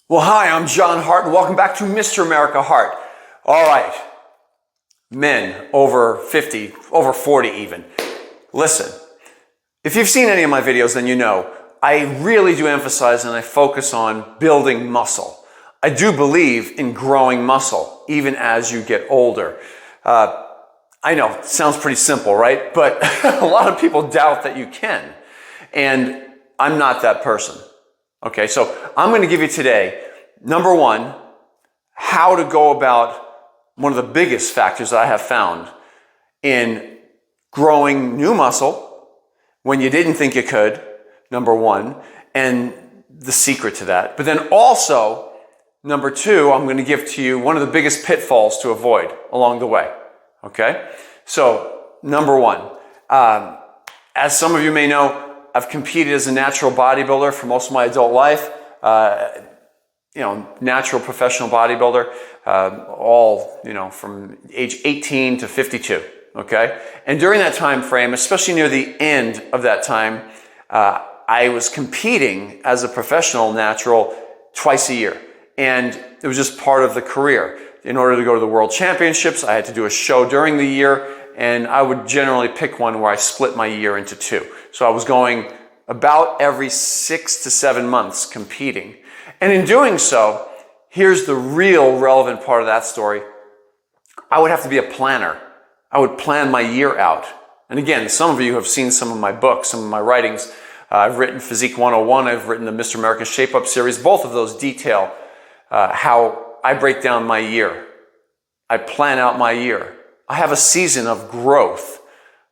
Well, hi, I'm John Hart, and welcome back to Mr. America Hart. All right, men over 50, over 40 even. Listen, if you've seen any of my videos, then you know I really do emphasize and I focus on building muscle. I do believe in growing muscle, even as you get older. I know, it sounds pretty simple, right? But a lot of people doubt that you can. And I'm not that person. Okay, so I'm going to give you today, number one, how to go about one of the biggest factors that I have found in growing new muscle when you didn't think you could, number one, and the secret to that. But then also, number two, I'm going to give to you one of the biggest pitfalls to avoid along the way. Okay? So, number one, as some of you may know, I've competed as a natural bodybuilder for most of my adult life. Natural professional bodybuilder, from age 18 to 52. Okay? And during that time frame, especially near the end of that time, I was competing as a professional natural twice a year. And it was just part of the career. In order to go to the World Championships, I had to do a show during the year, and I would generally pick one where I split my year into two. So I was going about every 6 to 7 months competing. And in doing so, here's the real relevant part of that story. I would have to be a planner. I would plan my year out. And again, some of you have seen some of my books, some of my writings. I've written Physique 101. I've written the Mr. America Shape Up series. Both of those detail how I break down my year. I plan out my year. I have a season of growth.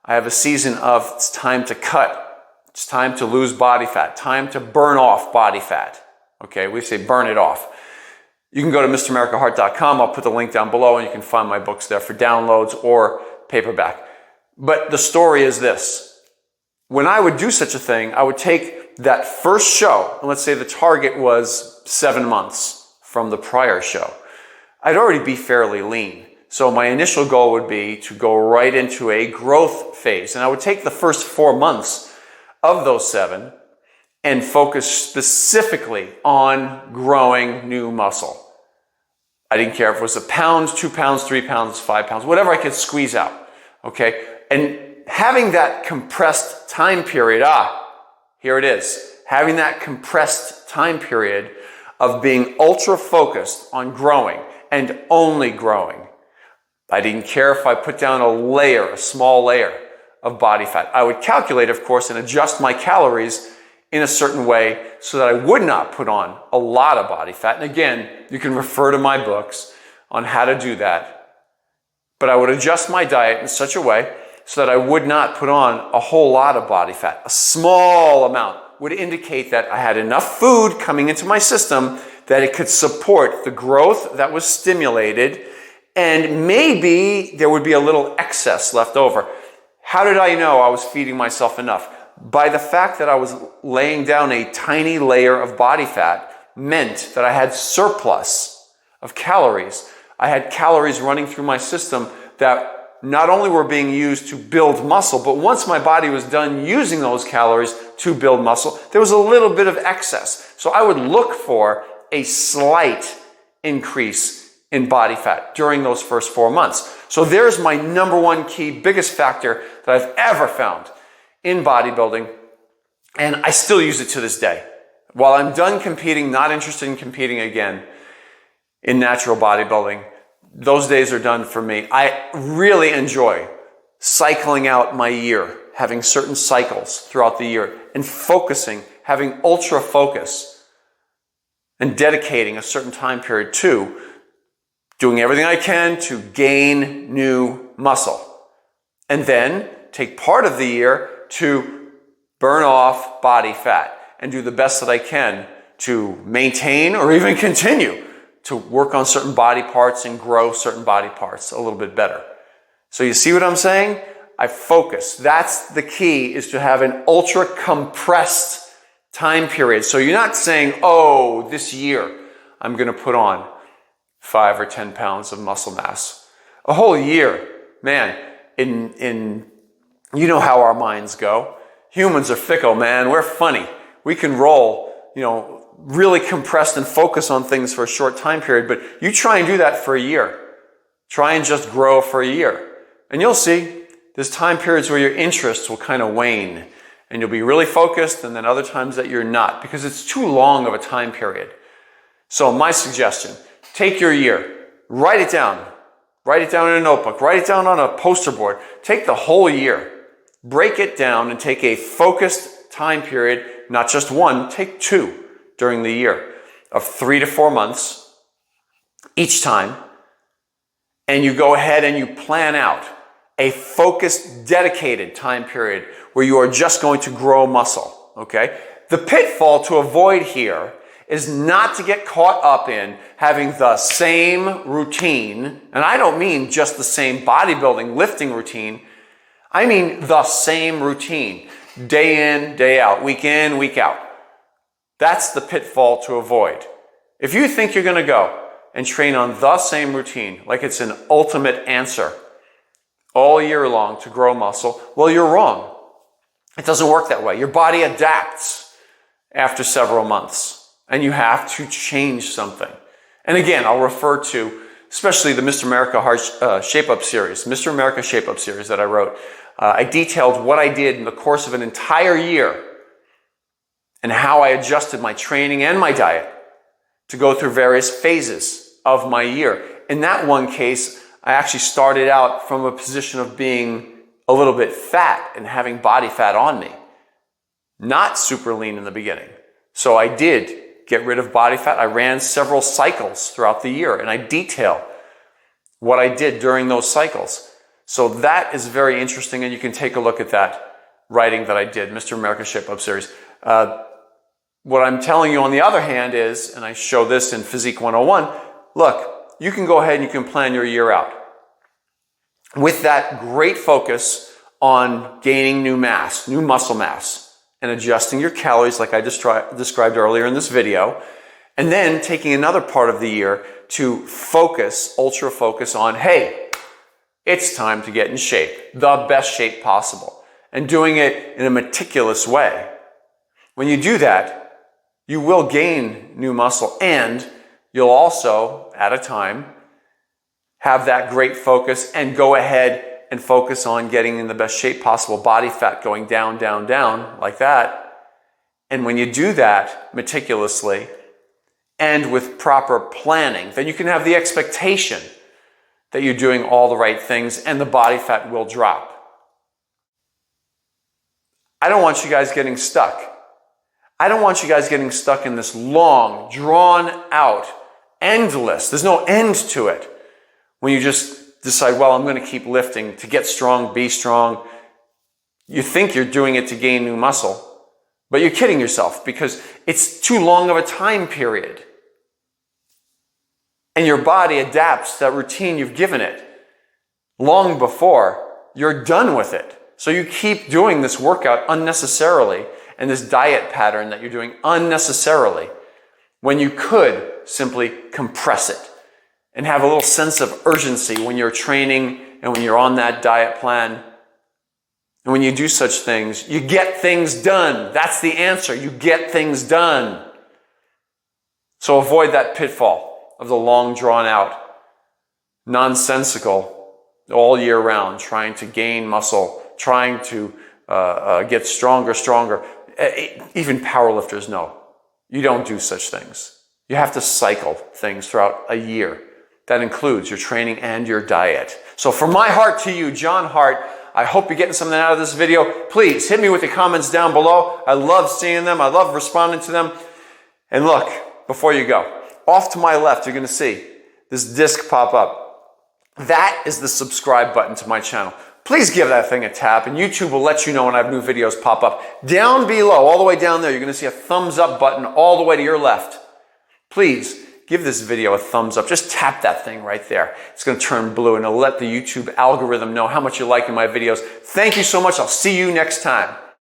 I have a season of it's time to cut. It's time to lose body fat. Time to burn off body fat. Okay, we say burn it off. You can go to MrAmericaHeart.com. I'll put the link down below and you can find my books there for downloads or paperback. But the story is this. When I would do such a thing, I would take that first show, and let's say the target was 7 months from the prior show. I'd already be fairly lean. So my initial goal would be to go right into a growth phase. And I would take the first 4 months of those 7 and focus specifically on growing new muscle. I didn't care if it was 1 pound, 2 pounds, 3 pounds, 5 pounds, whatever I could squeeze out. Okay? And having that compressed time period, here it is. Having that compressed time period of being ultra focused on growing and only growing. I didn't care if I put down a small layer of body fat. I would calculate, of course, and adjust my calories in a certain way so that I would not put on a lot of body fat. And again, you can refer to my books on how to do that. But I would adjust my diet in such a way so that I would not put on a whole lot of body fat. A small amount would indicate that I had enough food coming into my system that it could support the growth that was stimulated, and maybe there would be a little excess left over. How did I know I was feeding myself enough? By the fact that I was laying down a tiny layer of body fat meant that I had surplus of calories. I had calories running through my system that not only were being used to build muscle, but once my body was done using those calories to build muscle, there was a little bit of excess. So I would look for a slight increase in body fat during those first 4 months. So there's my number one key, biggest factor that I've ever found in bodybuilding, and I still use it to this day. While I'm done competing, not interested in competing again in natural bodybuilding, those days are done for me. I really enjoy cycling out my year, having certain cycles throughout the year, and focusing, having ultra focus, and dedicating a certain time period to doing everything I can to gain new muscle. And then take part of the year to burn off body fat and do the best that I can to maintain or even continue to work on certain body parts and grow certain body parts a little bit better. So you see what I'm saying? I focus. That's the key, is to have an ultra compressed time period. So you're not saying, oh, this year I'm going to put on 5 or 10 pounds of muscle mass. A whole year, man, you know how our minds go. Humans are fickle, man. We're funny. We can roll really compressed and focus on things for a short time period, but you try and do that for a year. Try and just grow for a year. And you'll see there's time periods where your interests will kind of wane and you'll be really focused, and then other times that you're not, because it's too long of a time period. So my suggestion, take your year, write it down. Write it down in a notebook. Write it down on a poster board. Take the whole year. Break it down and take a focused time period, not just one, take 2 during the year of 3 to 4 months each time. And you go ahead and you plan out a focused, dedicated time period where you are just going to grow muscle, okay? The pitfall to avoid here is not to get caught up in having the same routine, and I don't mean just the same bodybuilding, lifting routine. I mean the same routine, day in, day out, week in, week out. That's the pitfall to avoid. If you think you're going to go and train on the same routine, like it's an ultimate answer all year long to grow muscle, well, you're wrong. It doesn't work that way. Your body adapts after several months. And you have to change something. And again, I'll refer to, especially the Mr. America Shape-Up series, Mr. America Shape-Up series that I wrote. I detailed what I did in the course of an entire year and how I adjusted my training and my diet to go through various phases of my year. In that one case, I actually started out from a position of being a little bit fat and having body fat on me. Not super lean in the beginning. So I did get rid of body fat. I ran several cycles throughout the year, and I detail what I did during those cycles. So that is very interesting, and you can take a look at that writing that I did, Mr. America Shape-Up series. What I'm telling you on the other hand is, and I show this in Physique 101, look, you can go ahead and you can plan your year out with that great focus on gaining new mass, new muscle mass, and adjusting your calories like I described earlier in this video, and then taking another part of the year to focus, ultra focus on, hey, it's time to get in shape, the best shape possible, and doing it in a meticulous way. When you do that, you will gain new muscle, and you'll also, at a time, have that great focus and go ahead and focus on getting in the best shape possible, body fat going down, down, down, like that. And when you do that meticulously and with proper planning, then you can have the expectation that you're doing all the right things and the body fat will drop. I don't want you guys getting stuck. I don't want you guys getting stuck in this long, drawn out, endless, there's no end to it, when you just decide, well, I'm going to keep lifting to get strong, be strong. You think you're doing it to gain new muscle, but you're kidding yourself because it's too long of a time period. And your body adapts to that routine you've given it long before you're done with it. So you keep doing this workout unnecessarily and this diet pattern that you're doing unnecessarily when you could simply compress it and have a little sense of urgency when you're training and when you're on that diet plan. And when you do such things, you get things done. That's the answer. You get things done. So avoid that pitfall of the long, drawn out, nonsensical, all year round, trying to gain muscle, trying to get stronger. Even powerlifters know you don't do such things. You have to cycle things throughout a year. That includes your training and your diet. So from my heart to you, John Hart, I hope you're getting something out of this video. Please hit me with the comments down below. I love seeing them. I love responding to them. And look, before you go, off to my left, you're going to see this disc pop up. That is the subscribe button to my channel. Please give that thing a tap, and YouTube will let you know when I have new videos pop up. Down below, all the way down there, you're going to see a thumbs up button all the way to your left. Please give this video a thumbs up. Just tap that thing right there. It's going to turn blue, and it'll let the YouTube algorithm know how much you're liking my videos. Thank you so much. I'll see you next time.